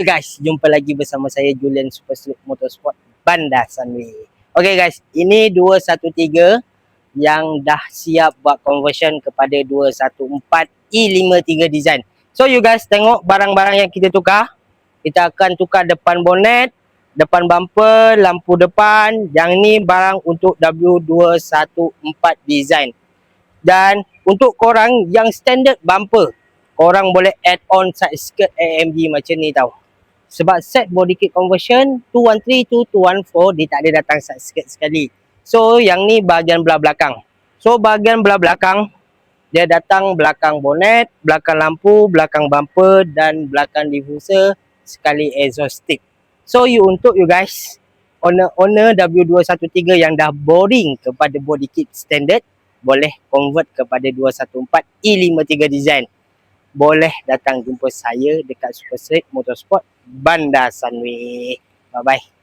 Guys, jumpa lagi bersama saya Julian Super Slip Motorsport Bandar Sunway. Okay guys, ini 213 yang dah siap buat conversion kepada 214 E53 design. So you guys tengok barang-barang yang kita tukar. Kita akan tukar depan bonnet, depan bumper, lampu depan. Yang ni barang untuk W214 design. Dan untuk korang yang standard bumper, korang boleh add on side skirt AMG macam ni tau. Sebab set body kit conversion 213 to 214 dia tak ada datang side skirt sekali. So yang ni bahagian belah belakang. So bahagian belah belakang dia datang belakang bonnet, belakang lampu, belakang bumper dan belakang diffuser sekali exhaust tip. So untuk you guys owner W213 yang dah boring kepada body kit standard, boleh convert kepada 214 E53 design. Boleh datang jumpa saya dekat Super Street Motorsport Bandar Sunway. Bye-bye.